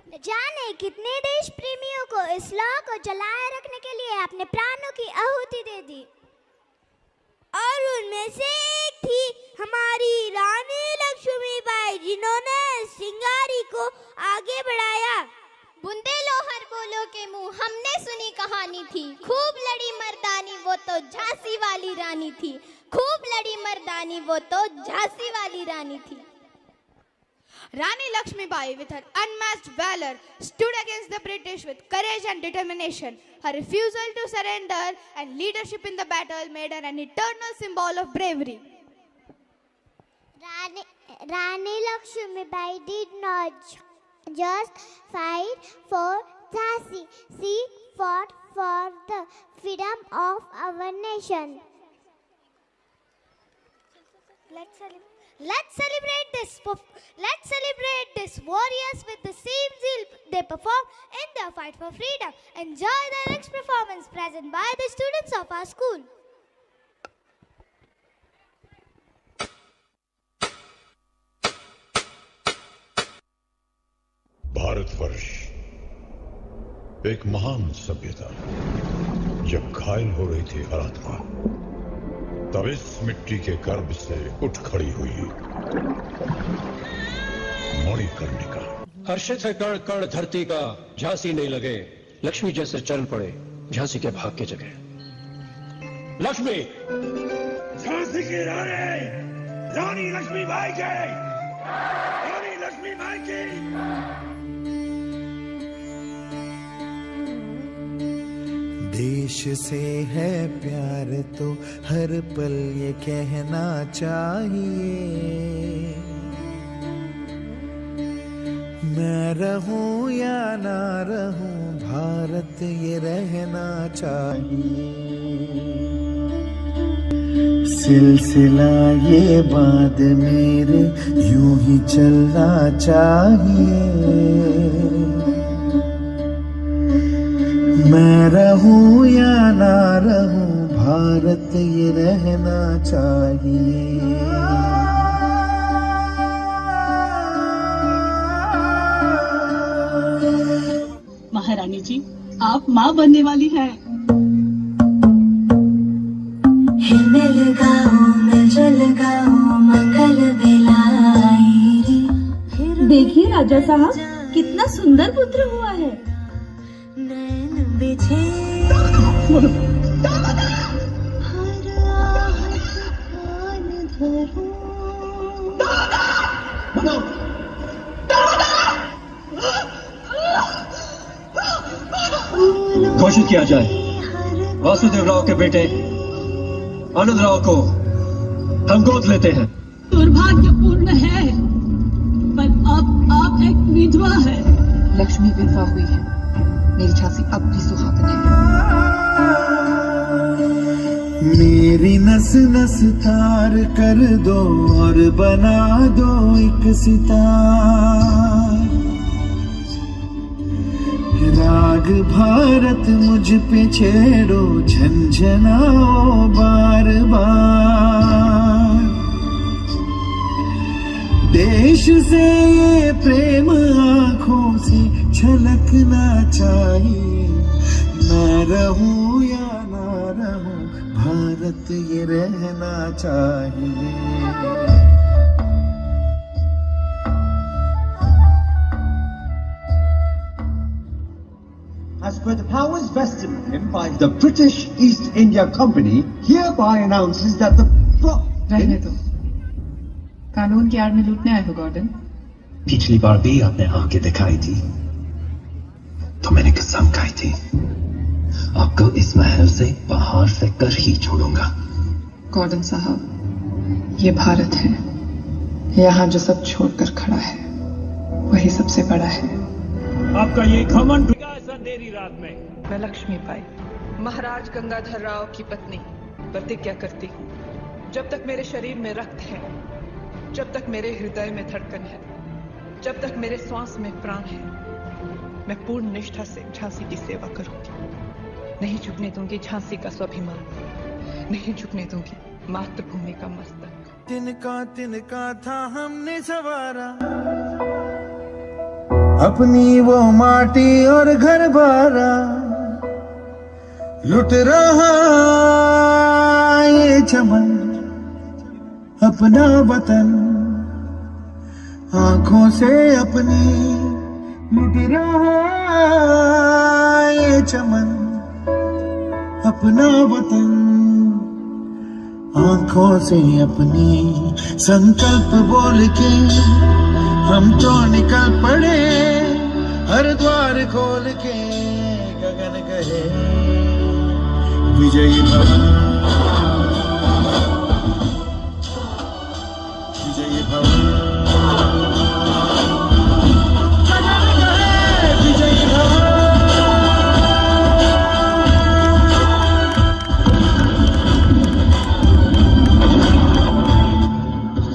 न जाने कितने देश प्रेमियों को इस लौ को जलाए रखने के लिए अपने प्राणों की आहुति दे दी, और उनमें से एक थी हमारी रानी लक्ष्मीबाई, जिन्होंने सिंगारी को आगे बढ़ाया। बुंदेलो हर बोलो के मुंह, हमने सुनी कहानी थी, खूब लड़ी मर्दानी वो तो झांसी वाली रानी थी, खूब लड़ी मर्दानी वो तो झांसी वाली रानी थी। Rani Lakshmibai, with her unmatched valor, stood against the British with courage and determination. Her refusal to surrender and leadership in the battle made her an eternal symbol of bravery. Rani Lakshmibai did not just fight for Jhansi, she fought for the freedom of our nation. Let's celebrate this warriors with the same zeal they perform in their fight for freedom. Enjoy the next performance present by the students of our school. Bharatvarsh एक महान सभ्यता जब घायल हो रही थी हर आत्मा, तब इस मिट्टी के गर्भ से उठ खड़ी हुई मणिकर्णिका। हर्षित है कण कण धरती का, झांसी नहीं लगे लक्ष्मी जैसे चल पड़े झांसी के भाग के जगह। लक्ष्मी, झांसी की रानी, रानी लक्ष्मीबाई की, रानी लक्ष्मीबाई की। देश से है प्यार तो हर पल ये कहना चाहिए, मैं रहूं या ना रहूं भारत ये रहना चाहिए। सिलसिला ये बात मेरे यूं ही चलना चाहिए, मैं रहूं या ना रहूं भारत ये रहना चाहिए। महारानी जी, आप माँ बनने वाली हैं। हिलने लगाओ मिलजुल लगाओ मंगल बेलाई रे। देखिए राजा साहब, कितना सुंदर पुत्र हुआ है। नैन बिछे घोषित किया जाए वासुदेव राव के बेटे आनंद राव को हम गोद लेते हैं। दुर्भाग्यपूर्ण है, पर अब आप एक विधवा है। लक्ष्मी विधवा हुई है, मेरी झांसी अब भी सुहागन है। मेरी नस नस तार कर दो और बना दो एक सितार, राग भारत मुझ पे छेड़ो झंझनाओ बार बार। देश से ये प्रेम आंखों से छलकना चाहिए, ना रहूं या ना रहूं भारत ये रहना चाहिए। As per the powers vested in him by the British East India Company, hereby announces that the रहने दो, कानून की आड़ में लूटने आए हो गॉर्डन। पिछली बार भी आपने आंखें दिखाई थी तो मैंने कसम खाई थी आपको इस महल से बाहर फेंक कर ही छोड़ूंगा। गॉर्डन साहब, ये भारत है, यहाँ जो सब छोड़कर खड़ा है वही सबसे बड़ा है। आपका ये घमंड अंधेरी रात में। मैं लक्ष्मीबाई, महाराज गंगाधर राव की पत्नी, प्रतिज्ञा करती हूँ, जब तक मेरे शरीर में रक्त है, जब तक मेरे हृदय में धड़कन है, जब तक मेरे श्वास में प्राण है, मैं पूर्ण निष्ठा से झांसी की सेवा करूंगी। नहीं झुकने दूंगी झांसी का स्वाभिमान, नहीं झुकने दूंगी मातृभूमि का मस्तक। तिनका तिनका था हमने सवारा, अपनी वो माटी और घर बारा लुट रहा ये चमन, अपना वतन आंखों से अपनी लुट रहा ये चमन, अपना वतन आंखों से अपनी। संकल्प बोल के हम तो निकल पड़े, हर द्वार खोल के गगन कहे विजयी भव, विजयी भव, विजयी भव।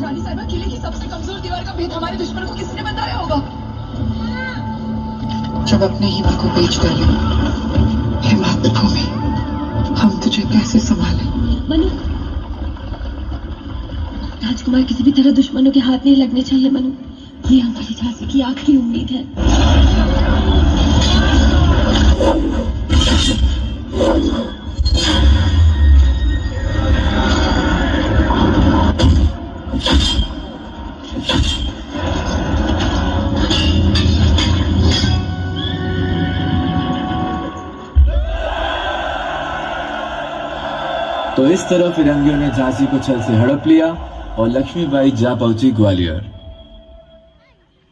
रानी साहबा, किले की सबसे कमजोर दीवार का भेद हमारे दुश्मन को किसने बताया होगा? जब अपने ही मां को बेच डाले, हे मातृभूमि, हम तुझे कैसे संभालें? मनु, राजकुमार किसी भी तरह दुश्मनों के हाथ नहीं लगने चाहिए मनु। ये हमारी झांसी की आखिरी उम्मीद है। तो इस तरह फिरंगियों ने झांसी को छल से हड़प लिया और लक्ष्मीबाई जा पहुंची ग्वालियर।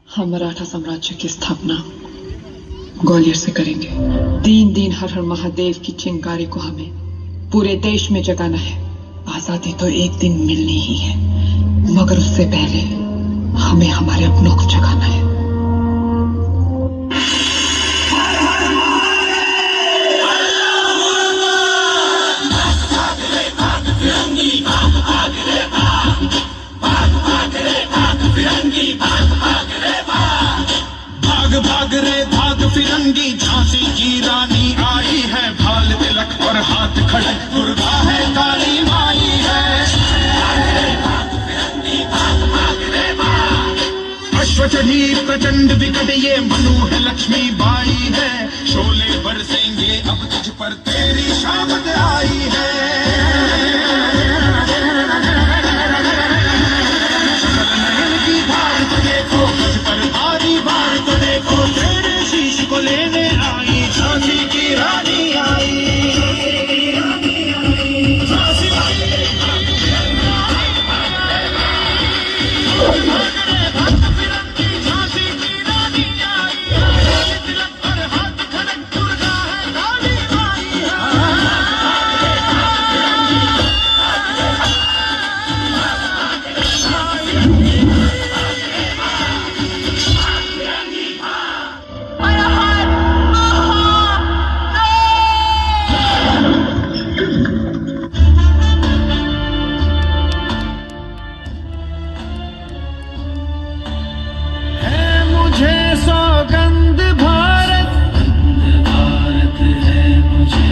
हम मराठा साम्राज्य की स्थापना ग्वालियर से करेंगे। 3 दिन हर हर महादेव की चिंगारी को हमें पूरे देश में जगाना है। आजादी तो एक दिन मिलनी ही है, मगर उससे पहले हमें हमारे अपनों को जगाना है। भाग भाग रे भाग फिरंगी, झांसी की रानी आई है, भाल तिलक और हाथ खड़े, दुर्गा है काली माई है। अश्व चढ़ी प्रचंड विकट ये मनु है, लक्ष्मी बाई है, शोले बरसेंगे अब तुझ पर, तेरी शामत आई है। को लेने आई झांसी की रानी आई, झांसी की रानी आई, तिलक पर हाथ खड़क, दुर्गा है काली माई सौगंध भारत, भारत है मुझे,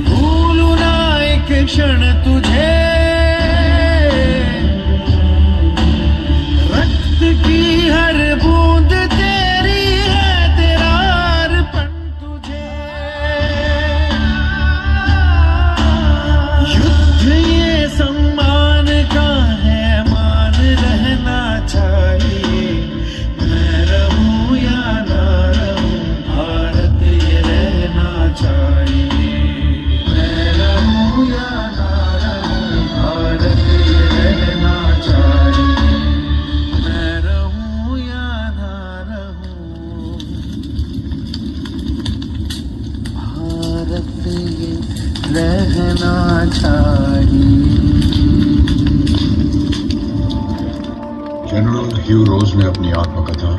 भूलू ना एक क्षण तुझे, रक्त की हर बूंद तेरी है, तेरा अर्पण तुझे। युद्ध ये सम्मान का है, मान रहना चाहिए, मैं रहूं या ना रहूं, भारत ये रहना चाहिए। मैं रहूं या ना रहूं, भारत ये रहना चाहिए। मैं रहूं या ना रहूं, भारत ये रहना चाहिए। जनरल ह्यू रोज ने अपनी आत्मकथा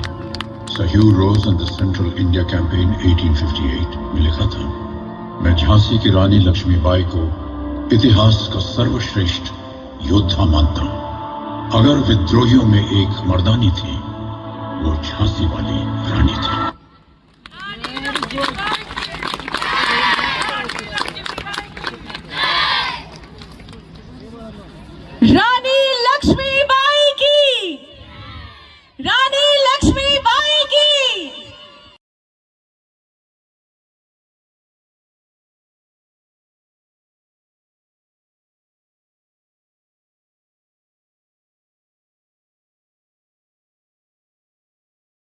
sir Hugh Rose and the central India campaign 1858 में लिखा था, मैं झांसी की रानी लक्ष्मीबाई को इतिहास का सर्वश्रेष्ठ योद्धा मानता हूं। अगर विद्रोहियों में एक मर्दानी थी, वो झांसी वाली रानी